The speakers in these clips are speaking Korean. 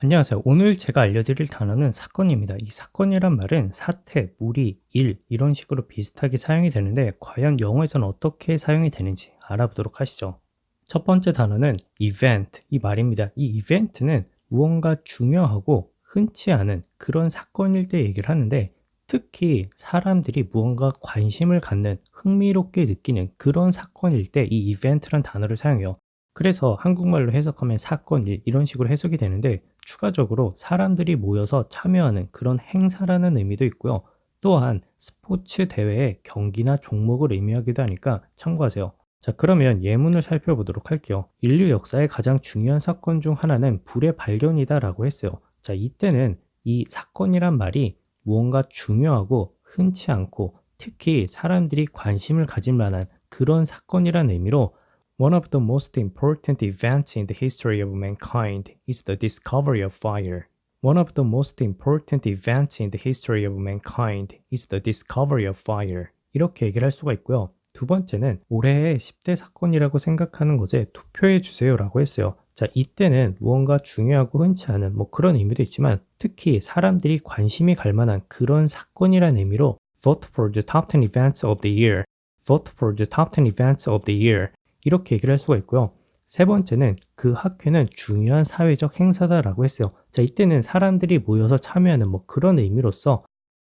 안녕하세요. 오늘 제가 알려드릴 단어는 사건입니다. 이 사건이란 말은 사태, 무리, 일 이런 식으로 비슷하게 사용이 되는데 과연 영어에서는 어떻게 사용이 되는지 알아보도록 하시죠. 첫 번째 단어는 event 이 말입니다. 이 event는 무언가 중요하고 흔치 않은 그런 사건일 때 얘기를 하는데 특히 사람들이 무언가 관심을 갖는 흥미롭게 느끼는 그런 사건일 때 이 event란 단어를 사용해요. 그래서 한국말로 해석하면 사건, 일 이런 식으로 해석이 되는데 추가적으로 사람들이 모여서 참여하는 그런 행사라는 의미도 있고요. 또한 스포츠 대회의 경기나 종목을 의미하기도 하니까 참고하세요. 자, 그러면 예문을 살펴보도록 할게요. 인류 역사의 가장 중요한 사건 중 하나는 불의 발견이다라고 했어요. 자, 이때는 이 사건이란 말이 무언가 중요하고 흔치 않고 특히 사람들이 관심을 가질 만한 그런 사건이라는 의미로 One of the most important events in the history of mankind is the discovery of fire. One of the most important events in the history of mankind is the discovery of fire. 이렇게 얘기를 할 수가 있고요. 두 번째는 올해의 10대 사건이라고 생각하는 것에 투표해 주세요라고 했어요. 자, 이때는 무언가 중요하고 흔치 않은 그런 의미도 있지만 특히 사람들이 관심이 갈 만한 그런 사건이라는 의미로 Vote for the top 10 events of the year. Vote for the top 10 events of the year. 이렇게 얘기를 할 수가 있고요. 세 번째는 그 학회는 중요한 사회적 행사다라고 했어요. 자, 이때는 사람들이 모여서 참여하는 그런 의미로서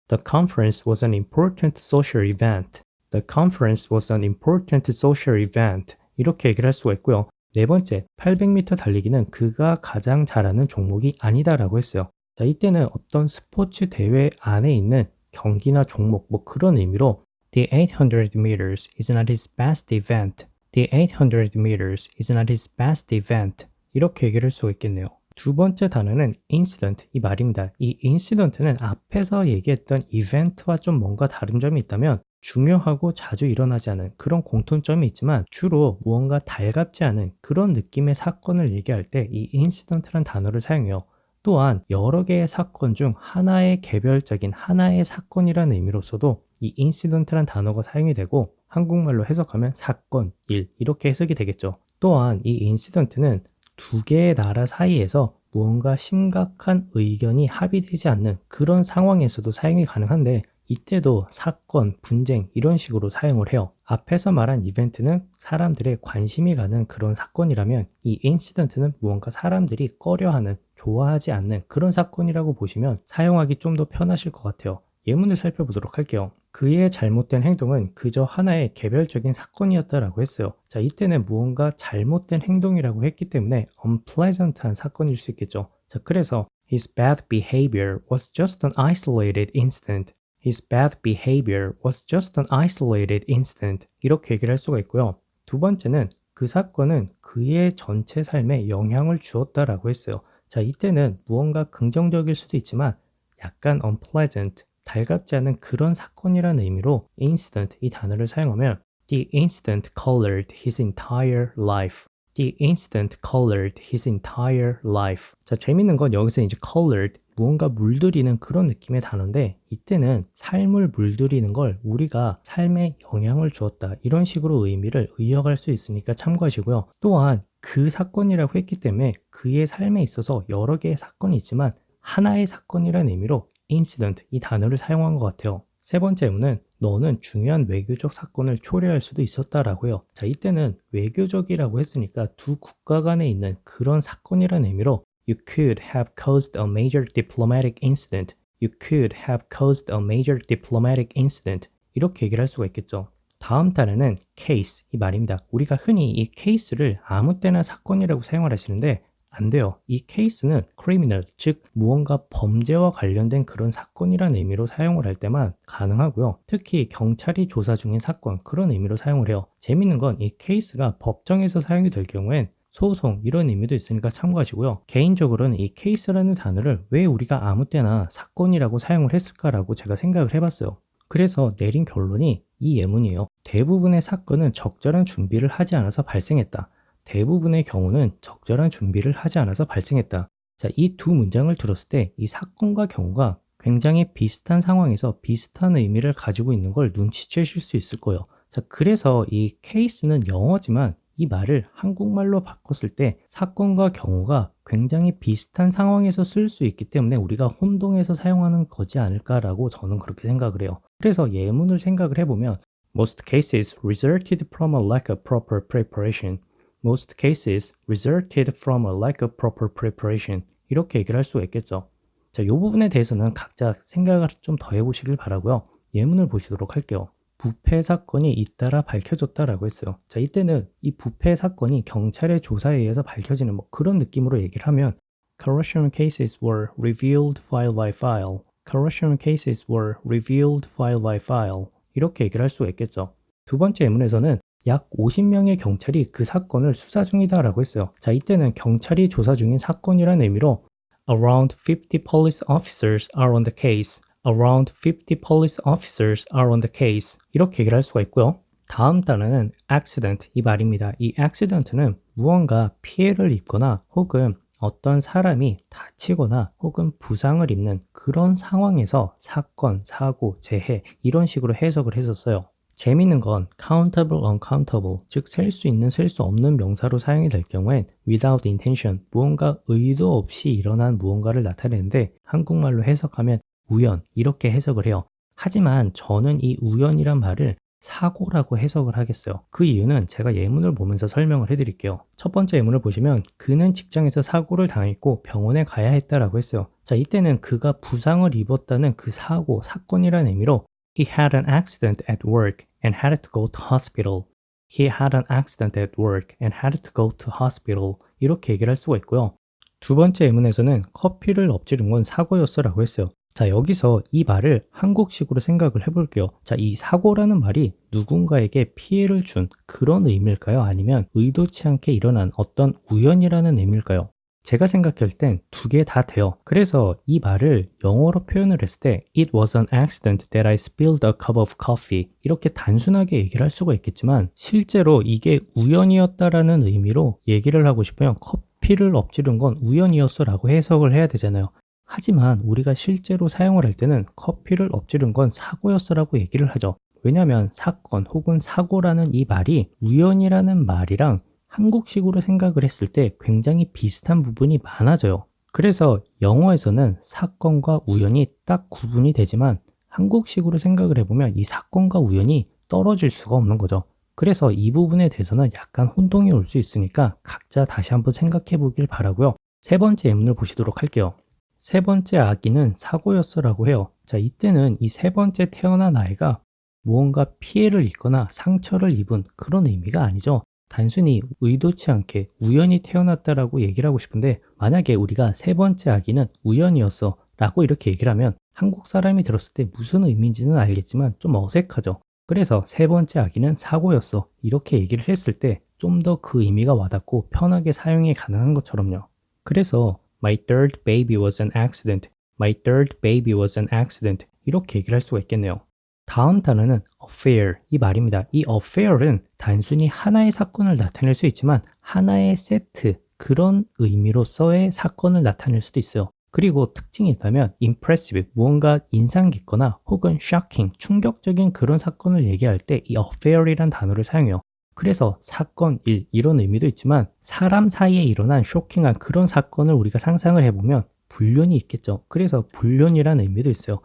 The conference was an important social event. The conference was an important social event. 이렇게 얘기를 할 수가 있고요. 네 번째, 800m 달리기는 그가 가장 잘하는 종목이 아니다라고 했어요. 자, 이때는 어떤 스포츠 대회 안에 있는 경기나 종목 그런 의미로 The 800 meters is not his best event. The 800 meters is not his best event. 이렇게 얘기를 할 수가 있겠네요. 두 번째 단어는 incident 이 말입니다. 이 incident는 앞에서 얘기했던 event와 좀 뭔가 다른 점이 있다면 중요하고 자주 일어나지 않은 그런 공통점이 있지만 주로 무언가 달갑지 않은 그런 느낌의 사건을 얘기할 때 이 incident란 단어를 사용해요. 또한 여러 개의 사건 중 하나의 개별적인 하나의 사건이라는 의미로서도 이 incident란 단어가 사용이 되고 한국말로 해석하면 사건, 일 이렇게 해석이 되겠죠. 또한 이 인시던트는 두 개의 나라 사이에서 무언가 심각한 의견이 합의되지 않는 그런 상황에서도 사용이 가능한데 이때도 사건, 분쟁 이런 식으로 사용을 해요. 앞에서 말한 이벤트는 사람들의 관심이 가는 그런 사건이라면 이 인시던트는 무언가 사람들이 꺼려하는, 좋아하지 않는 그런 사건이라고 보시면 사용하기 좀 더 편하실 것 같아요. 예문을 살펴보도록 할게요. 그의 잘못된 행동은 그저 하나의 개별적인 사건이었다라고 했어요. 자, 이때는 무언가 잘못된 행동이라고 했기 때문에 unpleasant한 사건일 수 있겠죠. 자, 그래서 His bad behavior was just an isolated incident. His bad behavior was just an isolated incident. 이렇게 얘기를 할 수가 있고요. 두 번째는 그 사건은 그의 전체 삶에 영향을 주었다라고 했어요. 자, 이때는 무언가 긍정적일 수도 있지만 약간 unpleasant, 달갑지 않은 그런 사건이라는 의미로 incident 이 단어를 사용하면 The incident colored his entire life. The incident colored his entire life. 자, 재밌는 건 여기서 이제 colored, 무언가 물들이는 그런 느낌의 단어인데 이때는 삶을 물들이는 걸 우리가 삶에 영향을 주었다 이런 식으로 의미를 의역할 수 있으니까 참고하시고요. 또한 그 사건이라고 했기 때문에 그의 삶에 있어서 여러 개의 사건이 있지만 하나의 사건이라는 의미로 incident 이 단어를 사용한 것 같아요. 세 번째 의문은 너는 중요한 외교적 사건을 초래할 수도 있었다라고요. 자, 이때는 외교적이라고 했으니까 두 국가 간에 있는 그런 사건이라는 의미로 You could have caused a major diplomatic incident. You could have caused a major diplomatic incident. 이렇게 얘기를 할 수가 있겠죠. 다음 단어는 case 이 말입니다. 우리가 흔히 이 case를 아무 때나 사건이라고 사용을 하시는데 안 돼요. 이 케이스는 criminal, 즉 무언가 범죄와 관련된 그런 사건이라는 의미로 사용을 할 때만 가능하고요. 특히 경찰이 조사 중인 사건, 그런 의미로 사용을 해요. 재밌는 건 이 케이스가 법정에서 사용이 될 경우엔 소송 이런 의미도 있으니까 참고하시고요. 개인적으로는 이 케이스라는 단어를 왜 우리가 아무 때나 사건이라고 사용을 했을까라고 제가 생각을 해봤어요. 그래서 내린 결론이 이 예문이에요. 대부분의 사건은 적절한 준비를 하지 않아서 발생했다. 대부분의 경우는 적절한 준비를 하지 않아서 발생했다. 자, 이 두 문장을 들었을 때 이 사건과 경우가 굉장히 비슷한 상황에서 비슷한 의미를 가지고 있는 걸 눈치채실 수 있을 거예요. 자, 그래서 이 케이스는 영어지만 이 말을 한국말로 바꿨을 때 사건과 경우가 굉장히 비슷한 상황에서 쓸 수 있기 때문에 우리가 혼동해서 사용하는 거지 않을까라고 저는 그렇게 생각을 해요. 그래서 예문을 생각을 해보면 Most cases resulted from a lack of proper preparation. Most cases resulted from a lack of proper preparation. 이렇게 얘기를 할 수가 있겠죠. 자, 이 부분에 대해서는 각자 생각을 좀 더 해보시길 바라고요. 예문을 보시도록 할게요. 부패 사건이 잇따라 밝혀졌다라고 했어요. 자, 이때는 이 부패 사건이 경찰의 조사에 의해서 밝혀지는 뭐 그런 느낌으로 얘기를 하면 Corruption cases were revealed file by file. Corruption cases were revealed file by file. 이렇게 얘기를 할 수가 있겠죠. 두 번째 예문에서는 약 50명의 경찰이 그 사건을 수사 중이다라고 했어요. 자, 이때는 경찰이 조사 중인 사건이라는 의미로 Around 50 police officers are on the case. Around 50 police officers are on the case. 이렇게 얘기를 할 수가 있고요. 다음 단어는 accident 이 말입니다. 이 accident는 무언가 피해를 입거나 혹은 어떤 사람이 다치거나 혹은 부상을 입는 그런 상황에서 사건, 사고, 재해 이런 식으로 해석을 했었어요. 재미있는 건 countable, uncountable, 즉 셀 수 있는, 셀 수 없는 명사로 사용이 될 경우엔 without intention, 무언가 의도 없이 일어난 무언가를 나타내는데 한국말로 해석하면 우연, 이렇게 해석을 해요. 하지만 저는 이 우연이란 말을 사고라고 해석을 하겠어요. 그 이유는 제가 예문을 보면서 설명을 해드릴게요. 첫 번째 예문을 보시면 그는 직장에서 사고를 당했고 병원에 가야 했다라고 했어요. 자, 이때는 그가 부상을 입었다는 그 사고, 사건이라는 의미로 He had an accident at work and had to go to hospital. He had an accident at work and had to go to hospital. 이렇게 얘기를 할 수가 있고요. 두 번째 예문에서는 커피를 엎지른 건 사고였어라고 했어요. 자, 여기서 이 말을 한국식으로 생각을 해볼게요. 자, 이 사고라는 말이 누군가에게 피해를 준 그런 의미일까요? 아니면 의도치 않게 일어난 어떤 우연이라는 의미일까요? 제가 생각할 땐 두 개 다 돼요. 그래서 이 말을 영어로 표현을 했을 때 It was an accident that I spilled a cup of coffee 이렇게 단순하게 얘기를 할 수가 있겠지만 실제로 이게 우연이었다라는 의미로 얘기를 하고 싶으면 커피를 엎지른 건 우연이었어 라고 해석을 해야 되잖아요. 하지만 우리가 실제로 사용을 할 때는 커피를 엎지른 건 사고였어 라고 얘기를 하죠. 왜냐하면 사건 혹은 사고라는 이 말이 우연이라는 말이랑 한국식으로 생각을 했을 때 굉장히 비슷한 부분이 많아져요. 그래서 영어에서는 사건과 우연이 딱 구분이 되지만 한국식으로 생각을 해보면 이 사건과 우연이 떨어질 수가 없는 거죠. 그래서 이 부분에 대해서는 약간 혼동이 올 수 있으니까 각자 다시 한번 생각해 보길 바라고요. 세 번째 예문을 보시도록 할게요. 세 번째 아기는 사고였어 라고 해요. 자, 이때는 이 세 번째 태어난 아이가 무언가 피해를 입거나 상처를 입은 그런 의미가 아니죠. 단순히 의도치 않게 우연히 태어났다라고 얘기를 하고 싶은데 만약에 우리가 세 번째 아기는 우연이었어 라고 이렇게 얘기를 하면 한국 사람이 들었을 때 무슨 의미인지는 알겠지만 좀 어색하죠. 그래서 세 번째 아기는 사고였어 이렇게 얘기를 했을 때 좀 더 그 의미가 와닿고 편하게 사용이 가능한 것처럼요. 그래서 My third baby was an accident. My third baby was an accident. 이렇게 얘기를 할 수가 있겠네요. 다음 단어는 affair 이 말입니다. 이 affair은 단순히 하나의 사건을 나타낼 수 있지만 하나의 세트 그런 의미로서의 사건을 나타낼 수도 있어요. 그리고 특징이 있다면 impressive 무언가 인상 깊거나 혹은 shocking 충격적인 그런 사건을 얘기할 때 이 affair이란 단어를 사용해요. 그래서 사건, 일 이런 의미도 있지만 사람 사이에 일어난 쇼킹한 그런 사건을 우리가 상상을 해보면 불륜이 있겠죠. 그래서 불륜이라는 의미도 있어요.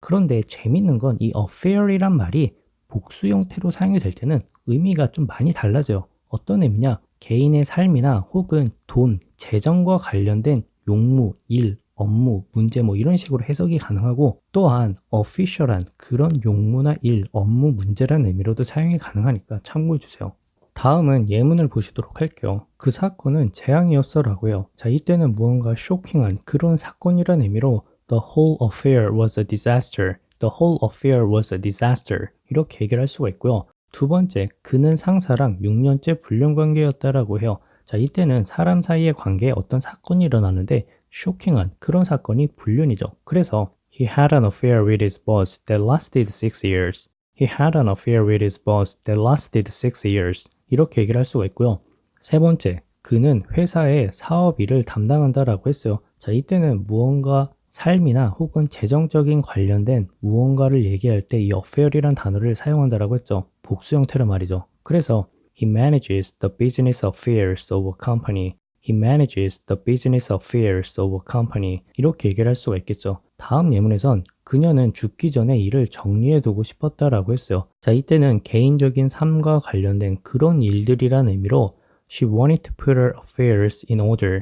그런데 재밌는 건 이 affair이란 말이 복수 형태로 사용이 될 때는 의미가 좀 많이 달라져요. 어떤 의미냐? 개인의 삶이나 혹은 돈, 재정과 관련된 용무, 일, 업무, 문제 뭐 이런 식으로 해석이 가능하고 또한 official한 그런 용무나 일, 업무, 문제라는 의미로도 사용이 가능하니까 참고해 주세요. 다음은 예문을 보시도록 할게요. 그 사건은 재앙이었어 라고 해요. 자, 이때는 무언가 쇼킹한 그런 사건이라는 의미로 The whole affair was a disaster. The whole affair was a disaster. 이렇게 얘기를 할 수가 있고요. 두 번째, 그는 상사랑 6년째 불륜 관계였다라고 해요. 자, 이때는 사람 사이의 관계에 어떤 사건이 일어나는데 쇼킹한 그런 사건이 불륜이죠. 그래서 He had an affair with his boss that lasted 6 years. He had an affair with his boss that lasted 6 years. 이렇게 얘기를 할 수가 있고요. 세 번째, 그는 회사의 사업 일을 담당한다라고 했어요. 자, 이때는 무언가 삶이나 혹은 재정적인 관련된 무언가를 얘기할 때 이 affair이란 단어를 사용한다라고 했죠. 복수 형태로 말이죠. 그래서 He manages the business affairs of a company. He manages the business affairs of a company. 이렇게 얘기를 할 수가 있겠죠. 다음 예문에선 그녀는 죽기 전에 일을 정리해두고 싶었다라고 했어요. 자, 이때는 개인적인 삶과 관련된 그런 일들이란 의미로 She wanted to put her affairs in order.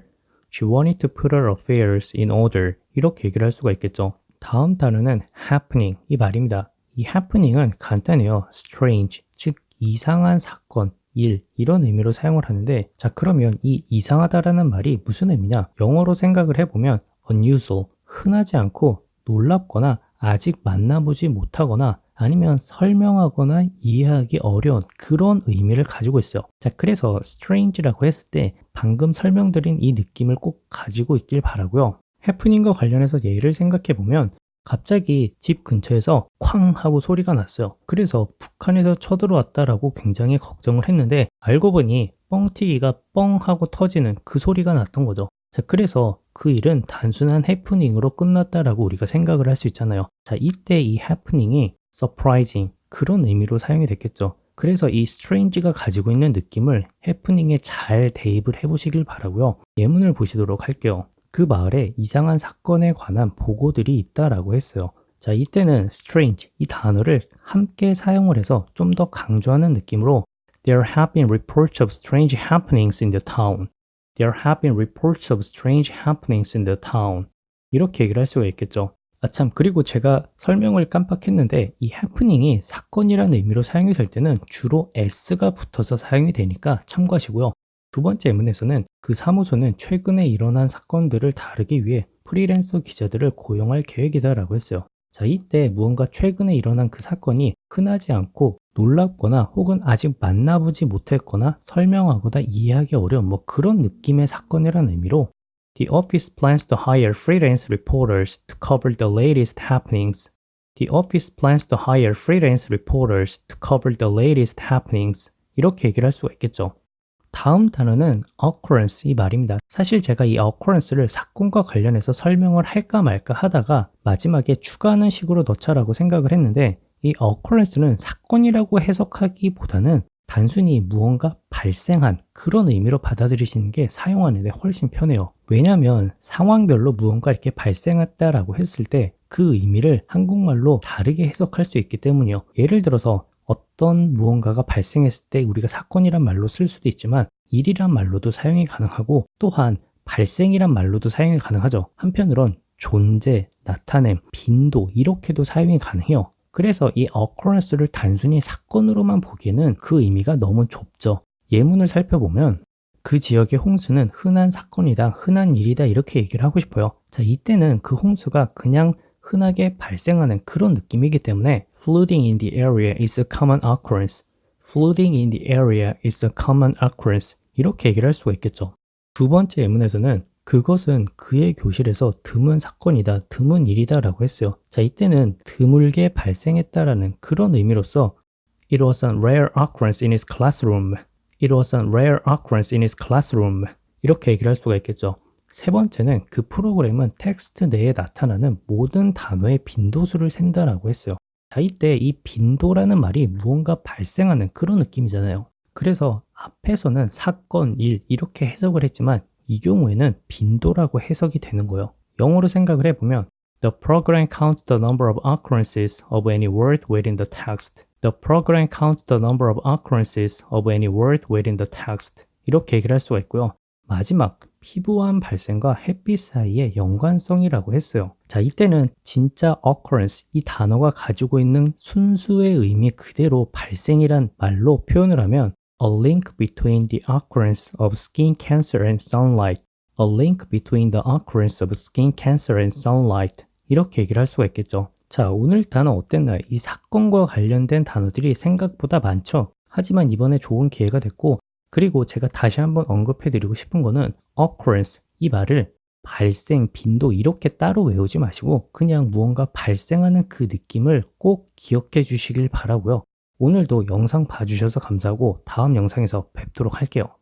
She wanted to put her affairs in order. 이렇게 얘기를 할 수가 있겠죠. 다음 단어는 happening 이 말입니다. 이 happening은 간단해요. strange, 즉 이상한 사건, 일 이런 의미로 사용을 하는데 자 그러면 이 이상하다라는 말이 무슨 의미냐? 영어로 생각을 해보면 unusual, 흔하지 않고 놀랍거나 아직 만나보지 못하거나 아니면 설명하거나 이해하기 어려운 그런 의미를 가지고 있어요. 자, 그래서 strange라고 했을 때 방금 설명드린 이 느낌을 꼭 가지고 있길 바라고요. 해프닝과 관련해서 예를 생각해 보면 갑자기 집 근처에서 쾅 하고 소리가 났어요. 그래서 북한에서 쳐들어왔다라고 굉장히 걱정을 했는데 알고 보니 뻥튀기가 뻥 하고 터지는 그 소리가 났던 거죠. 자, 그래서 그 일은 단순한 해프닝으로 끝났다라고 우리가 생각을 할 수 있잖아요. 자, 이때 이 해프닝이 surprising 그런 의미로 사용이 됐겠죠. 그래서 이 strange가 가지고 있는 느낌을 해프닝에 잘 대입을 해보시길 바라고요. 예문을 보시도록 할게요. 그 마을에 이상한 사건에 관한 보고들이 있다라고 했어요. 자, 이때는 strange 이 단어를 함께 사용을 해서 좀 더 강조하는 느낌으로 There have been reports of strange happenings in the town. There have been reports of strange happenings in the town. 이렇게 얘기를 할 수가 있겠죠. 아 참, 그리고 제가 설명을 깜빡했는데 이 happening이 사건이라는 의미로 사용이 될 때는 주로 s가 붙어서 사용이 되니까 참고하시고요. 두 번째 예문에서는 그 사무소는 최근에 일어난 사건들을 다루기 위해 프리랜서 기자들을 고용할 계획이다라고 했어요. 자, 이때 무언가 최근에 일어난 그 사건이 흔하지 않고 놀랍거나 혹은 아직 만나보지 못했거나 설명하거나 이해하기 어려운 뭐 그런 느낌의 사건이라는 의미로 The office plans to hire freelance reporters to cover the latest happenings. The office plans to hire freelance reporters to cover the latest happenings. 이렇게 얘기를 할 수가 있겠죠. 다음 단어는 occurrence 이 말입니다. 사실 제가 이 occurrence를 사건과 관련해서 설명을 할까 말까 하다가 마지막에 추가하는 식으로 넣자라고 생각을 했는데 이 occurrence는 사건이라고 해석하기보다는 단순히 무언가 발생한 그런 의미로 받아들이시는 게 사용하는 데 훨씬 편해요. 왜냐하면 상황별로 무언가 이렇게 발생했다라고 했을 때 그 의미를 한국말로 다르게 해석할 수 있기 때문이요. 예를 들어서 어떤 무언가가 발생했을 때 우리가 사건이란 말로 쓸 수도 있지만 일이란 말로도 사용이 가능하고 또한 발생이란 말로도 사용이 가능하죠. 한편으론 존재, 나타냄, 빈도 이렇게도 사용이 가능해요. 그래서 이 occurrence를 단순히 사건으로만 보기에는 그 의미가 너무 좁죠. 예문을 살펴보면 그 지역의 홍수는 흔한 사건이다, 흔한 일이다 이렇게 얘기를 하고 싶어요. 자, 이때는 그 홍수가 그냥 흔하게 발생하는 그런 느낌이기 때문에 flooding in the area is a common occurrence. flooding in the area is a common occurrence. 이렇게 얘기를 할 수가 있겠죠. 두 번째 예문에서는 그것은 그의 교실에서 드문 사건이다, 드문 일이다 라고 했어요. 자, 이때는 드물게 발생했다라는 그런 의미로서 It was a rare occurrence in his classroom. It was a rare occurrence in his classroom. 이렇게 얘기를 할 수가 있겠죠. 세 번째는 그 프로그램은 텍스트 내에 나타나는 모든 단어의 빈도수를 센다라고 했어요. 자, 이때 이 빈도라는 말이 무언가 발생하는 그런 느낌이잖아요. 그래서 앞에서는 사건, 일 이렇게 해석을 했지만 이 경우에는 빈도라고 해석이 되는 거예요. 영어로 생각을 해보면 The program counts the number of occurrences of any word within the text. The program counts the number of occurrences of any word within the text. 이렇게 얘기를 할 수가 있고요. 마지막, 피부암 발생과 햇빛 사이의 연관성이라고 했어요. 자, 이때는 진짜 occurrence, 이 단어가 가지고 있는 순수의 의미 그대로 발생이란 말로 표현을 하면 A link between the occurrence of skin cancer and sunlight. A link between the occurrence of skin cancer and sunlight. 이렇게 얘기를 할 수가 있겠죠. 자, 오늘 단어 어땠나요? 이 사건과 관련된 단어들이 생각보다 많죠? 하지만 이번에 좋은 기회가 됐고 그리고 제가 다시 한번 언급해드리고 싶은 거는 occurrence, 이 말을 발생, 빈도 이렇게 따로 외우지 마시고 그냥 무언가 발생하는 그 느낌을 꼭 기억해 주시길 바라고요. 오늘도 영상 봐주셔서 감사하고 다음 영상에서 뵙도록 할게요.